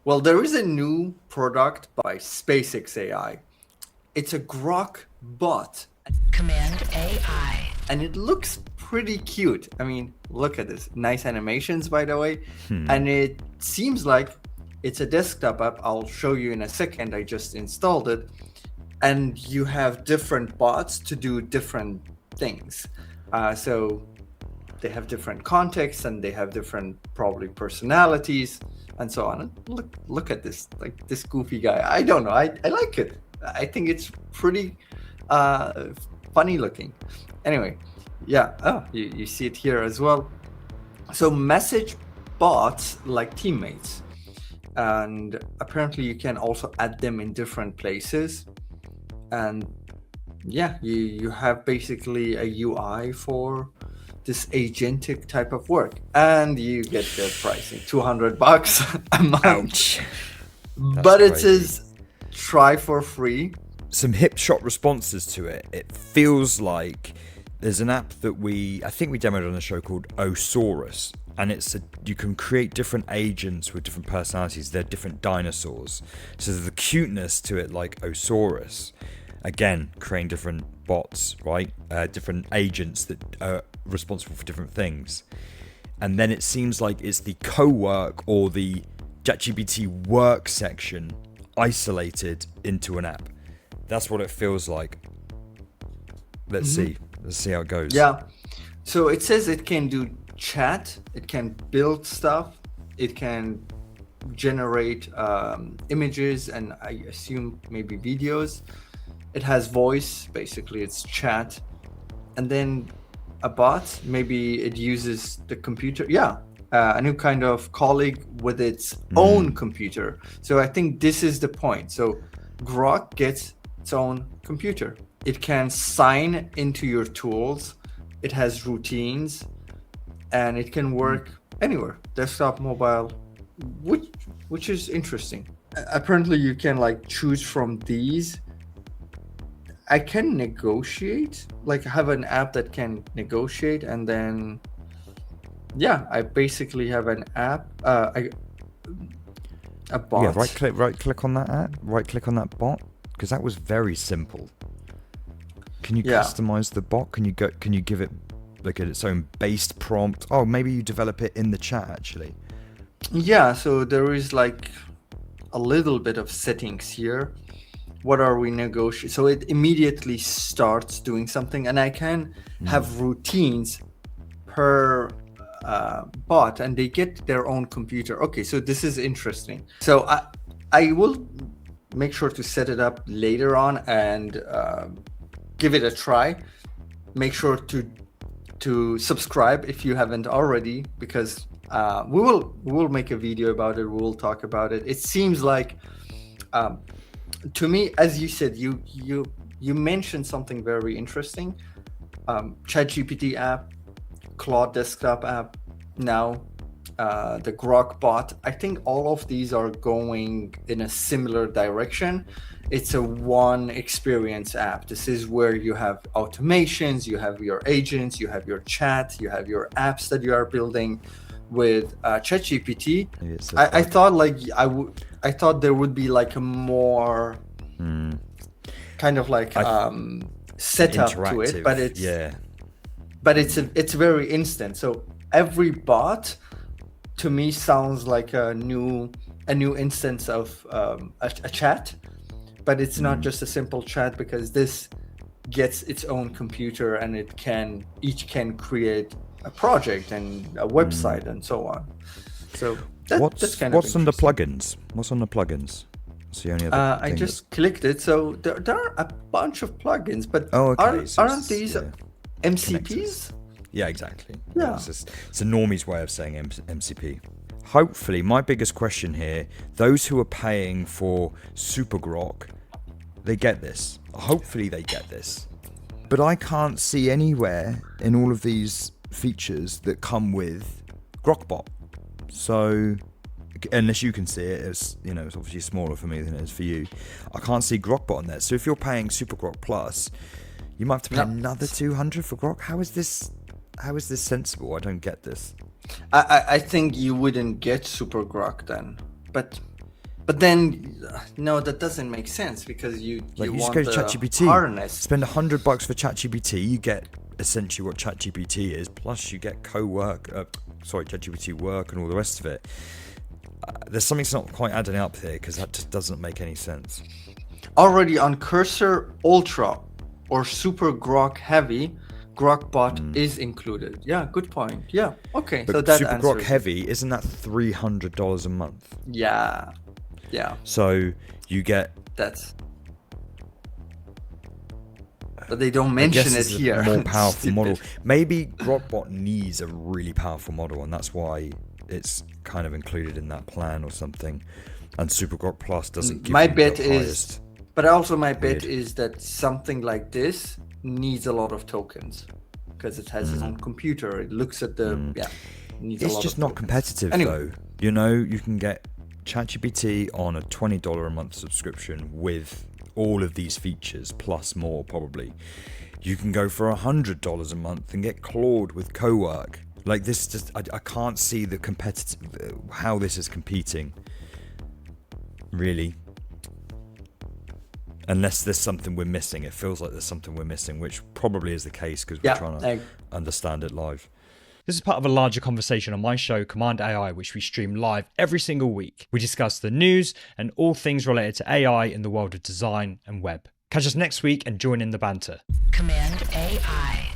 Well, there is a new product by SpaceXAI. It's a Grok Bot, Command AI. and it looks pretty cute. I mean, look at this. Nice animations, by the way. And it seems like it's a desktop app. I'll show you in a second. I just installed it. And you have different bots to do different things. So they have different contexts and they have different probably personalities and so on. And look at this, like this goofy guy. I don't know. I like it. I think it's pretty funny looking. Anyway, yeah. Oh, you see it here as well. So message bots like teammates. And apparently you can also add them in different places. And yeah, you have basically a UI for this agentic type of work, and you get the pricing $200 a month. Ouch. But it says try for free. Some hip shot responses to it. It feels like there's an app that I think we demoed on a show called Osaurus, and you can create different agents with different personalities. They're different dinosaurs, so there's the cuteness to it, like Osaurus. Again, creating different bots, right? Different agents that are responsible for different things. And then it seems like it's the co-work or the ChatGPT work section isolated into an app. That's what it feels like. Let's see how it goes. Yeah. So it says it can do chat, it can build stuff, it can generate images, and I assume maybe videos. It has voice, basically it's chat. And then a bot, maybe it uses the computer. Yeah, a new kind of colleague with its own computer. So I think this is the point. So Grok gets its own computer. It can sign into your tools. It has routines, and it can work anywhere, desktop, mobile, which is interesting. Apparently you can like choose from these. I can negotiate, like have an app that can negotiate, and then yeah, I basically have an app, a bot. Yeah, right click on that app, right click on that bot, because that was very simple. Can you customize the bot? Can you give it like its own based prompt? Oh, maybe you develop it in the chat actually. Yeah, so there is like a little bit of settings here. What are we negotiating? So it immediately starts doing something, and I can have routines per bot, and they get their own computer. Okay, so this is interesting. So I will make sure to set it up later on and give it a try. Make sure to subscribe if you haven't already, because we will make a video about it. We will talk about it. It seems like to me, as you said, you mentioned something very interesting. ChatGPT app, Claude desktop app, now the Grok Bot. I think all of these are going in a similar direction. It's a one experience app. This is where you have automations, you have your agents, you have your chat, you have your apps that you are building with ChatGPT. I thought like I thought there would be like a more kind of like setup to it, but it's very instant. So every bot to me sounds like a new instance of a chat, but it's not just a simple chat, because this gets its own computer, and each can create a project and a website and so on. So that's kind of what's on the plugins? What's on the plugins? It's the only other I just clicked it. So there are a bunch of plugins, but aren't these MCPs? Connectors. Yeah, exactly. Yeah. It's a normie's way of saying MCP. Hopefully, my biggest question here, those who are paying for Super Grok, they get this. Hopefully they get this. But I can't see anywhere in all of these features that come with Grok Bot. So unless you can see it, it's obviously smaller for me than it is for you. I can't see Grok Bot on there. So if you're paying Super Grok Plus, you might have to pay another $200 for Grok. How is this sensible? I don't get this. I think you wouldn't get Super Grok then, but But then, no, that doesn't make sense because you Like, you just want go to the ChatGPT, harness. spend $100 for ChatGPT, you get essentially what ChatGPT is, plus you get ChatGPT work and all the rest of it. There's something's not quite adding up here because that just doesn't make any sense. Already on Cursor Ultra or Super Grok Heavy, Grok Bot is included. Yeah, good point. Yeah, okay. But so that Super answers Grok it. Heavy, isn't that $300 a month? Yeah, yeah, So you get, that's. But they don't I mention guess it it's here. a more powerful Stupid. model. Maybe Grokbot needs a really powerful model, and that's why it's kind of included in that plan or something. And Super Grok Plus doesn't give My you bet the is, highest. but also my bet Weird. is that something like this needs a lot of tokens because it has its own computer. It looks at the needs a It's lot just of not tokens. competitive Anyway. though. You know, you can get ChatGPT on a $20 a month subscription with all of these features plus more probably. You can go for $100 a month and get Claude with co-work. Like this, just I can't see the competitive how this is competing. Really, unless there's something we're missing. It feels like there's something we're missing, which probably is the case because we're trying to understand it live. This is part of a larger conversation on my show, Command AI, which we stream live every single week. We discuss the news and all things related to AI in the world of design and web. Catch us next week and join in the banter. Command AI.